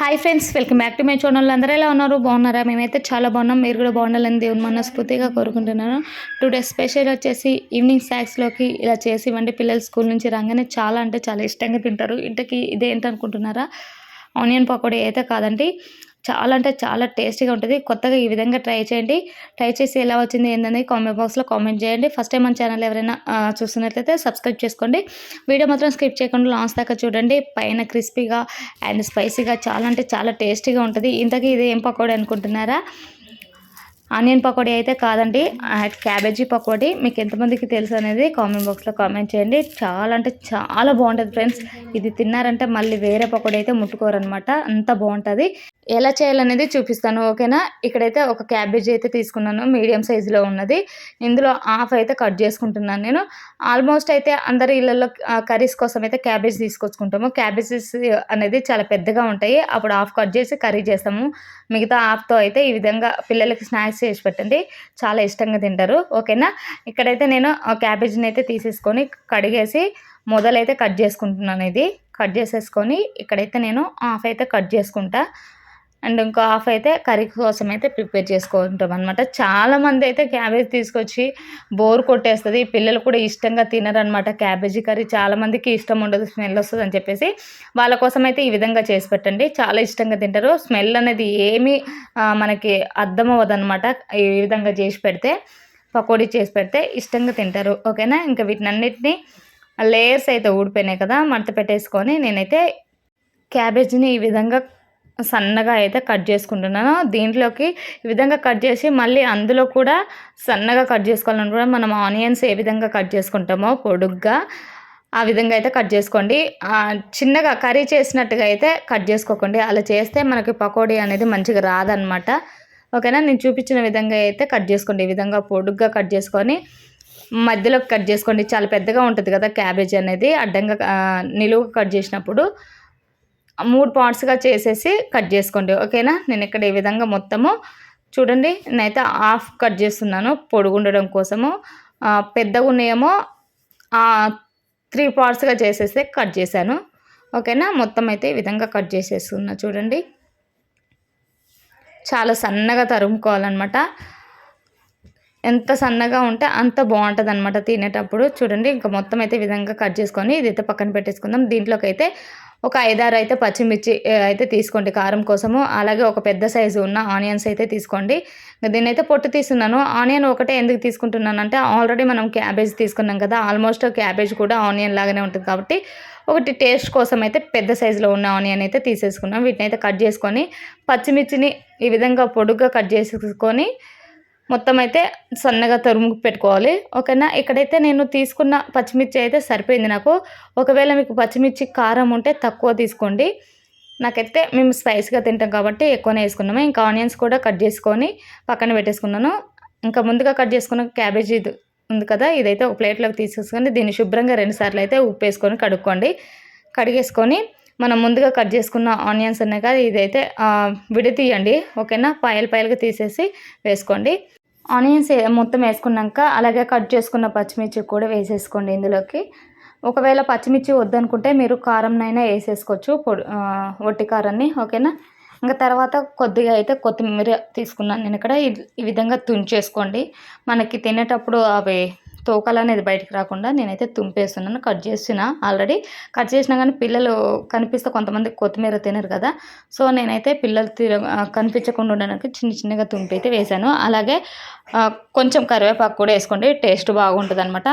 Hi friends, welcome back to my channel. అందరూ ఎలా ఉన్నారు? బాగున్నారా? మేమైతే చాలా బాగున్నాం. మీరు కూడా బాగుండాలని దేవుని మనస్ఫూర్తిగా కోరుకుంటున్నాను. టుడే స్పెషల్ వచ్చేసి ఈవినింగ్ స్నాక్స్లోకి ఇలా చేసి ఇవ్వండి. పిల్లలు స్కూల్ నుంచి రాగానే చాలా అంటే చాలా ఇష్టంగా తింటారు. ఇంతకీ ఇదేంటనుకుంటున్నారా? ఆనియన్ పకోడీ అయితే కాదండి, చాలా అంటే చాలా టేస్టీగా ఉంటుంది. కొత్తగా ఈ విధంగా ట్రై చేయండి. ట్రై చేసి ఎలా వచ్చింది ఏందనేది కామెంట్ బాక్స్లో కామెంట్ చేయండి. ఫస్ట్ టైం మన ఛానల్ ఎవరైనా చూస్తున్నట్లయితే సబ్స్క్రైబ్ చేసుకోండి. వీడియో మాత్రం స్కిప్ చేయకుండా లాస్ట్ దాకా చూడండి. పైన క్రిస్పీగా అండ్ స్పైసీగా చాలా అంటే చాలా టేస్టీగా ఉంటుంది. ఇంతకీ ఇది ఏం పకోడీ అనుకుంటున్నారా? ఆనియన్ పకోడీ అయితే కాదండి, క్యాబేజీ పకోడీ. మీకు ఎంతమందికి తెలుసు అనేది కామెంట్ బాక్స్లో కామెంట్ చేయండి. చాలా అంటే చాలా బాగుంటుంది ఫ్రెండ్స్. ఇది తిన్నారంటే మళ్ళీ వేరే పకోడీ అయితే ముట్టుకోరనమాట, అంత బాగుంటుంది. ఎలా చేయాలనేది చూపిస్తాను, ఓకేనా? ఇక్కడైతే ఒక క్యాబేజీ అయితే తీసుకున్నాను, మీడియం సైజులో ఉన్నది. ఇందులో హాఫ్ అయితే కట్ చేసుకుంటున్నాను నేను. ఆల్మోస్ట్ అయితే అందరి ఇళ్ళల్లో కర్రీస్ కోసం అయితే క్యాబేజ్ తీసుకొచ్చుకుంటాము. క్యాబేజెస్ అనేది చాలా పెద్దగా ఉంటాయి, అప్పుడు హాఫ్ కట్ చేసి కర్రీ చేస్తాము. మిగతా హాఫ్తో అయితే ఈ విధంగా పిల్లలకి స్నాక్స్ చేసి పెట్టండి, చాలా ఇష్టంగా తింటారు, ఓకేనా? ఇక్కడైతే నేను క్యాబేజీని అయితే తీసేసుకొని కడిగేసి మొదలైతే కట్ చేసుకుంటున్నాను. ఇది కట్ చేసేసుకొని ఇక్కడైతే నేను హాఫ్ అయితే కట్ చేసుకుంటా, అండ్ ఇంకో హాఫ్ అయితే కర్రీ కోసం అయితే ప్రిపేర్ చేసుకుంటాం అనమాట. చాలామంది అయితే క్యాబేజ్ తీసుకొచ్చి బోర్ కొట్టేస్తుంది, పిల్లలు కూడా ఇష్టంగా తినరనమాట. క్యాబేజీ కర్రీ చాలామందికి ఇష్టం ఉండదు, స్మెల్ వస్తుంది అని చెప్పేసి. వాళ్ళ కోసం అయితే ఈ విధంగా చేసి పెట్టండి, చాలా ఇష్టంగా తింటారు. స్మెల్ అనేది ఏమీ మనకి అర్థం అవ్వదనమాట. ఈ విధంగా చేసి పెడితే, పకోడీ చేసి పెడితే ఇష్టంగా తింటారు, ఓకేనా? ఇంకా వీటినన్నిటినీ లేయర్స్ అయితే ఊడిపోయినాయి కదా, మడత పెట్టేసుకొని నేనైతే క్యాబేజీని ఈ విధంగా సన్నగా అయితే కట్ చేసుకుంటున్నాను. దీంట్లోకి ఈ విధంగా కట్ చేసి మళ్ళీ అందులో కూడా సన్నగా కట్ చేసుకోవాలని కూడా మనం ఆనియన్స్ ఏ విధంగా కట్ చేసుకుంటామో పొడుగ్గా ఆ విధంగా అయితే కట్ చేసుకోండి. చిన్నగా కర్రీ చేసినట్టుగా అయితే కట్ చేసుకోకండి, అలా చేస్తే మనకి పకోడీ అనేది మంచిగా రాదనమాట, ఓకేనా? నేను చూపించిన విధంగా అయితే కట్ చేసుకోండి. ఈ విధంగా పొడుగ్గా కట్ చేసుకొని మధ్యలోకి కట్ చేసుకోండి. చాలా పెద్దగా ఉంటుంది కదా క్యాబేజీ అనేది, అడ్డంగా నిలువుగా కట్ చేసినప్పుడు 3 పార్ట్స్గా చేసేసి కట్ చేసుకోండి, ఓకేనా? నేను ఇక్కడ ఈ విధంగా మొత్తము చూడండి, నేనైతే హాఫ్ కట్ చేస్తున్నాను పొడుగుండడం కోసము. పెద్దగా ఉన్నాయేమో 3 పార్ట్స్గా చేసేసి కట్ చేశాను, ఓకేనా? మొత్తం అయితే ఈ విధంగా కట్ చేసేస్తున్నా చూడండి. చాలా సన్నగా తరుముకోవాలన్నమాట. ఎంత సన్నగా ఉంటే అంత బాగుంటుంది అనమాట తినేటప్పుడు. చూడండి, ఇంకా మొత్తం అయితే ఈ విధంగా కట్ చేసుకొని ఇదైతే పక్కన పెట్టేసుకుందాం. దీంట్లోకి అయితే ఒక 5-6 అయితే పచ్చిమిర్చి అయితే తీసుకోండి కారం కోసము. అలాగే ఒక పెద్ద సైజు ఉన్న ఆనియన్స్ అయితే తీసుకోండి. దీన్ని అయితే పొట్టు తీస్తున్నాను. ఆనియన్ ఒకటే ఎందుకు తీసుకుంటున్నానంటే, ఆల్రెడీ మనం క్యాబేజ్ తీసుకున్నాం కదా, ఆల్మోస్ట్ క్యాబేజ్ కూడా ఆనియన్ లాగానే ఉంటుంది కాబట్టి ఒకటి టేస్ట్ కోసం అయితే పెద్ద సైజులో ఉన్న ఆనియన్ అయితే తీసేసుకున్నాం. వీటిని అయితే కట్ చేసుకొని పచ్చిమిర్చిని ఈ విధంగా పొడుగ్గా కట్ చేసుకొని మొత్తం అయితే సన్నగా తరుము పెట్టుకోవాలి, ఓకేనా? ఇక్కడైతే నేను తీసుకున్న పచ్చిమిర్చి అయితే సరిపోయింది నాకు. ఒకవేళ మీకు పచ్చిమిర్చి కారం ఉంటే తక్కువ తీసుకోండి. నాకైతే మేము స్పైస్గా తింటాం కాబట్టి ఎక్కువనే వేసుకున్నాము. ఇంకా ఆనియన్స్ కూడా కట్ చేసుకొని పక్కన పెట్టేసుకున్నాను. ఇంకా ముందుగా కట్ చేసుకున్న క్యాబేజీ ఉంది కదా, ఇదైతే ఒక ప్లేట్లోకి తీసేసుకొని దీన్ని శుభ్రంగా 2 సార్లు అయితే ఉప్పు వేసుకొని కడుక్కోండి. కడిగేసుకొని మనం ముందుగా కట్ చేసుకున్న ఆనియన్స్ ఉన్నాయి కదా, ఇదైతే విడతీయండి, ఓకేనా? పాయలుగా తీసేసి వేసుకోండి. ఆనియన్స్ మొత్తం వేసుకున్నాక అలాగే కట్ చేసుకున్న పచ్చిమిర్చి కూడా వేసేసుకోండి ఇందులోకి. ఒకవేళ పచ్చిమిర్చి వద్దనుకుంటే మీరు కారంనైనా వేసేసుకోవచ్చు, వట్టి కారాన్ని, ఓకేనా? ఇంకా తర్వాత కొద్దిగా అయితే కొత్తిమీర తీసుకున్నాను నేను ఇక్కడ. ఈ విధంగా తుంచేసుకోండి. మనకి తినేటప్పుడు అవి తోకలు అనేది బయటికి రాకుండా నేనైతే తుంపేస్తున్నాను. కట్ చేసిన ఆల్రెడీ కట్ చేసినా కానీ పిల్లలు కనిపిస్తే కొంతమంది కొత్తిమీర తినరు కదా, సో నేనైతే పిల్లలు కనిపించకుండా ఉండడానికి చిన్నగా తుంపి అయితే వేసాను. అలాగే కొంచెం కరివేపాకు కూడా వేసుకోండి, టేస్ట్ బాగుంటుంది అనమాట.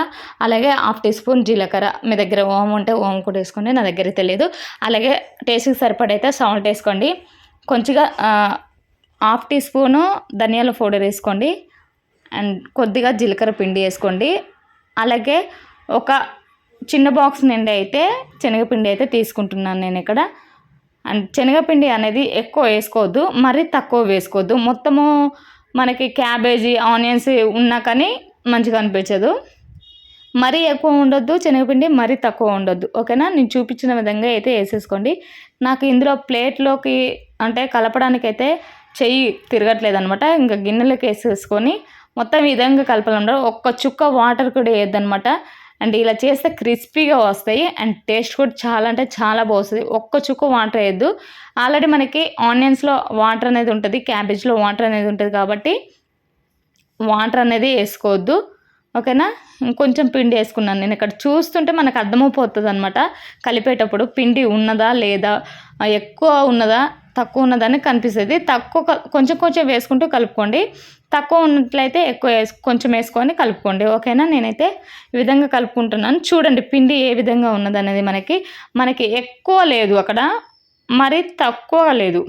అలాగే 1/2 టీ స్పూన్ జీలకర్ర, మీ దగ్గర ఓం ఉంటే ఓం కూడా వేసుకోండి, నా దగ్గర తెలియదు. అలాగే టేస్ట్కి సరిపడైతే సాల్ట్ వేసుకోండి. కొంచెంగా 1/2 టీ స్పూను ధనియాల పౌడర్ వేసుకోండి, అండ్ కొద్దిగా జీలకర్ర పిండి వేసుకోండి. అలాగే ఒక చిన్న బాక్స్ నిండి అయితే శనగపిండి అయితే తీసుకుంటున్నాను నేను ఇక్కడ. అండ్ శనగపిండి అనేది ఎక్కువ వేసుకోవద్దు, మరీ తక్కువ వేసుకోవద్దు. మొత్తము మనకి క్యాబేజీ ఆనియన్స్ ఉన్నా కానీ మంచిగా అనిపించదు. మరీ ఎక్కువ ఉండొద్దు శనగపిండి, మరీ తక్కువ ఉండొద్దు, ఓకేనా? నేను చూపించిన విధంగా అయితే వేసేసుకోండి. నాకు ఇందులో ప్లేట్లోకి అంటే కలపడానికైతే చెయ్యి తిరగట్లేదు అనమాట. ఇంకా గిన్నెలోకి వేసేసుకొని మొత్తం ఈ విధంగా కలపాలన్నమాట. ఒక్క చుక్క వాటర్ కూడా వేయద్దనమాట. అండ్ ఇలా చేస్తే క్రిస్పీగా వస్తాయి అండ్ టేస్ట్ కూడా చాలా అంటే చాలా బాగుంటుంది. ఒక్క చుక్క వాటర్ వేయద్దు. ఆల్రెడీ మనకి ఆనియన్స్లో వాటర్ అనేది ఉంటుంది, క్యాబేజ్లో వాటర్ అనేది ఉంటుంది కాబట్టి వాటర్ అనేది వేసుకోవద్దు. ఓకేనా. ఇంకొంచెం పిండి వేసుకున్నాను నేను ఇక్కడ. చూస్తుంటే మనకు అర్థమైపోతుంది అనమాట కలిపేటప్పుడు పిండి ఉన్నదా లేదా, ఎక్కువ ఉన్నదా తక్కువ ఉన్నదని కనిపిస్తుంది. తక్కువ కొంచెం కొంచెం వేసుకుంటూ కలుపుకోండి. తక్కువ ఉన్నట్లయితే ఎక్కువ కొంచెం వేసుకొని కలుపుకోండి. ఓకేనా. నేనైతే ఈ విధంగా కలుపుకుంటున్నాను. చూడండి పిండి ఏ విధంగా ఉన్నదనేది మనకి ఎక్కువ లేదు అక్కడ, మరి తక్కువ లేదు.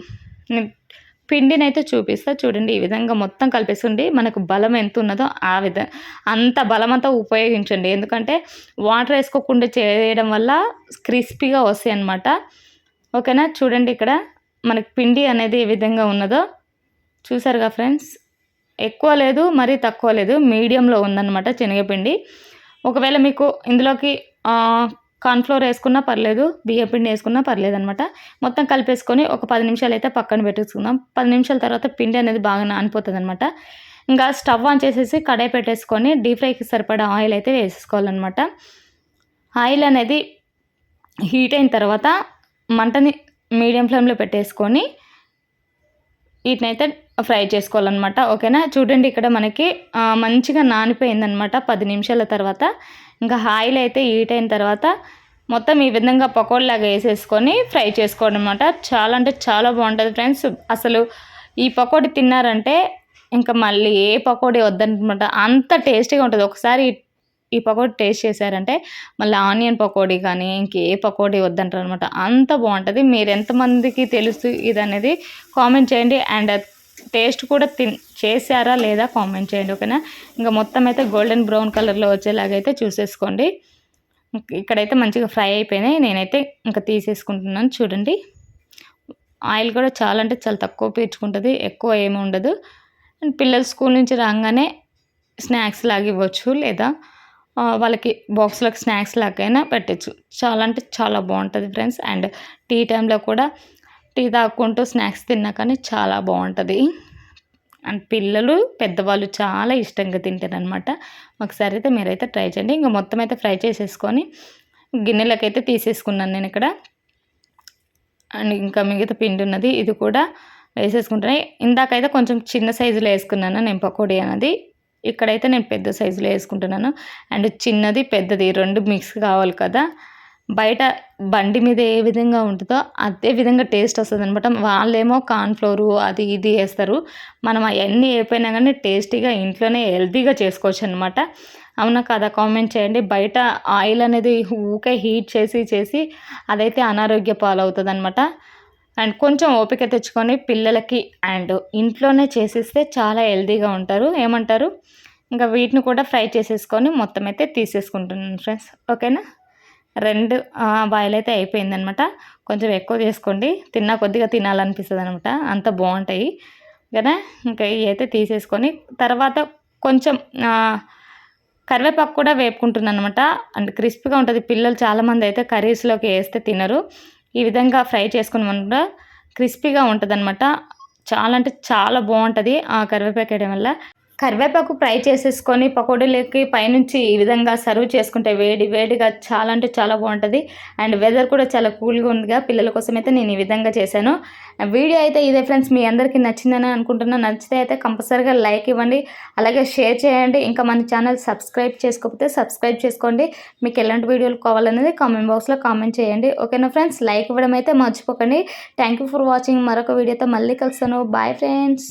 పిండిని అయితే చూపిస్తా చూడండి. ఈ విధంగా మొత్తం కలిపేసుకోండి. మనకు బలం ఎంత ఉన్నదో అంత బలమంతా ఉపయోగించండి. ఎందుకంటే వాటర్ వేసుకోకుండా చేయడం వల్ల క్రిస్పీగా వస్తాయి అన్నమాట. ఓకేనా. చూడండి ఇక్కడ మనకి పిండి అనేది ఏ విధంగా ఉన్నదో చూసారుగా ఫ్రెండ్స్. ఎక్కువ లేదు మరీ తక్కువ లేదు, మీడియంలో ఉందన్నమాట శనగపిండి. ఒకవేళ మీకు ఇందులోకి కార్న్‌ఫ్లోర్ వేసుకున్నా పర్లేదు, బియ్యపిండి వేసుకున్నా పర్లేదు అనమాట. మొత్తం కలిపేసుకొని ఒక 10 నిమిషాలు అయితే పక్కన పెట్టేసుకుందాం. 10 నిమిషాల తర్వాత పిండి అనేది బాగా నానిపోతుంది అనమాట. ఇంకా స్టవ్ ఆన్ చేసేసి కడాయి పెట్టేసుకొని డీప్ ఫ్రైకి సరిపడా ఆయిల్ అయితే వేసేసుకోవాలన్నమాట. ఆయిల్ అనేది హీట్ అయిన తర్వాత మంటని మీడియం ఫ్లేమ్లో పెట్టేసుకొని వీటినైతే ఫ్రై చేసుకోవాలన్నమాట. ఓకేనా. చూడండి ఇక్కడ మనకి మంచిగా నానిపోయిందనమాట 10 నిమిషాల తర్వాత. ఇంకా ఆయిల్ అయితే హీట్ అయిన తర్వాత మొత్తం ఈ విధంగా పకోడీలాగా వేసేసుకొని ఫ్రై చేసుకోవడం అనమాట. చాలా అంటే చాలా బాగుంటుంది ఫ్రెండ్స్. అసలు ఈ పకోడీ తిన్నారంటే ఇంకా మళ్ళీ ఏ పకోడీ వద్దనమాట, అంత టేస్టీగా ఉంటుంది. ఒకసారి ఈ పకోడీ టేస్ట్ చేశారంటే మళ్ళీ ఆనియన్ పకోడీ కానీ ఇంకే పకోడీ వద్దంటారు అనమాట. అంత బాగుంటుంది. మీరు ఎంతమందికి తెలుసు ఇది అనేది కామెంట్ చేయండి. అండ్ టేస్ట్ కూడా చేశారా లేదా కామెంట్ చేయండి. ఓకేనా. ఇంకా మొత్తం అయితే గోల్డెన్ బ్రౌన్ కలర్లో వచ్చేలాగైతే చూసేసుకోండి. ఇక్కడైతే మంచిగా ఫ్రై అయిపోయినాయి. నేనైతే ఇంకా తీసేసుకుంటున్నాను. చూడండి ఆయిల్ కూడా చాలా అంటే చాలా తక్కువ పీల్చుకుంటుంది, ఎక్కువ ఏమి ఉండదు. అండ్ పిల్లలు స్కూల్ నుంచి రాగానే స్నాక్స్ లాగా ఇవ్వచ్చు, లేదా వాళ్ళకి బాక్స్లోకి స్నాక్స్ లాగైనా పెట్టచ్చు. చాలా అంటే చాలా బాగుంటుంది ఫ్రెండ్స్. అండ్ టీ టైంలో కూడా టీ తాగుకుంటూ స్నాక్స్ తిన్నా కానీ చాలా బాగుంటుంది. అండ్ పిల్లలు పెద్దవాళ్ళు చాలా ఇష్టంగా తింటారనమాట. ఒకసారి అయితే మీరైతే ట్రై చేయండి. ఇంకా మొత్తం అయితే ఫ్రై చేసేసుకొని గిన్నెలకైతే తీసేసుకున్నాను నేను ఇక్కడ. అండ్ ఇంకా మిగతా పిండి ఉన్నది, ఇది కూడా వేసేసుకుంటాను. ఇందాకైతే కొంచెం చిన్న సైజులో వేసుకున్నాను నేను పకోడీ అనేది. ఇక్కడైతే నేను పెద్ద సైజులో వేసుకుంటున్నాను. అండ్ చిన్నది పెద్దది 2 మిక్స్ కావాలి కదా. బయట బండి మీద ఏ విధంగా ఉంటుందో అదే విధంగా టేస్ట్ వస్తుంది అనమాట. వాళ్ళేమో కార్న్‌ఫ్లోరు అది ఇది వేస్తారు. మనం అవన్నీ అయిపోయినా కానీ టేస్టీగా ఇంట్లోనే హెల్తీగా చేసుకోవచ్చు అనమాట. అవునా కాదా కామెంట్ చేయండి. బయట ఆయిల్ అనేది ఊకే హీట్ చేసి అదైతే అనారోగ్య పాలవుతుంది అనమాట. అండ్ కొంచెం ఓపిక తెచ్చుకొని పిల్లలకి అండ్ ఇంట్లోనే చేసిస్తే చాలా హెల్తీగా ఉంటారు. ఏమంటారు. ఇంకా వీటిని కూడా ఫ్రై చేసేసుకొని మొత్తం అయితే తీసేసుకుంటున్నాను ఫ్రెండ్స్. ఓకేనా. 2 బాయిల్ అయితే అయిపోయిందనమాట. కొంచెం ఎక్కువ చేసుకోండి, తిన్నా కొద్దిగా తినాలనిపిస్తుంది అనమాట, అంత బాగుంటాయి కదా. ఇంకా ఇవి అయితే తీసేసుకొని తర్వాత కొంచెం కరివేపాకు కూడా వేపుకుంటున్నాను అనమాట. అండ్ క్రిస్పీగా ఉంటుంది. పిల్లలు చాలామంది అయితే కర్రీస్లోకి వేస్తే తినరు. ఈ విధంగా ఫ్రై చేసుకుని మనం క్రిస్పీగా ఉంటుంది అనమాట. చాలా అంటే చాలా బాగుంటుంది ఆ కరివేపాకు వేయడం వల్ల. కరివేపాకు ఫ్రై చేసేసుకొని పకోడీలకి పైనుంచి ఈ విధంగా సర్వ్ చేసుకుంటే వేడిగా చాలా అంటే చాలా బాగుంటుంది. అండ్ వెదర్ కూడా చాలా కూల్గా ఉందిగా, పిల్లల కోసం అయితే నేను ఈ విధంగా చేశాను. వీడియో అయితే ఇదే ఫ్రెండ్స్. మీ అందరికీ నచ్చిందని అనుకుంటున్నాను. నచ్చితే అయితే కంపల్సరీగా లైక్ ఇవ్వండి, అలాగే షేర్ చేయండి. ఇంకా మన ఛానల్ సబ్స్క్రైబ్ చేసుకోకపోతే సబ్స్క్రైబ్ చేసుకోండి. మీకు ఎలాంటి వీడియోలు కావాలనేది కామెంట్ బాక్స్లో కామెంట్ చేయండి. ఓకేనా ఫ్రెండ్స్. లైక్ ఇవ్వడం అయితే మర్చిపోకండి. Thank you for watching. మరొక వీడియోతో మళ్ళీ కలుస్తాను. Bye friends.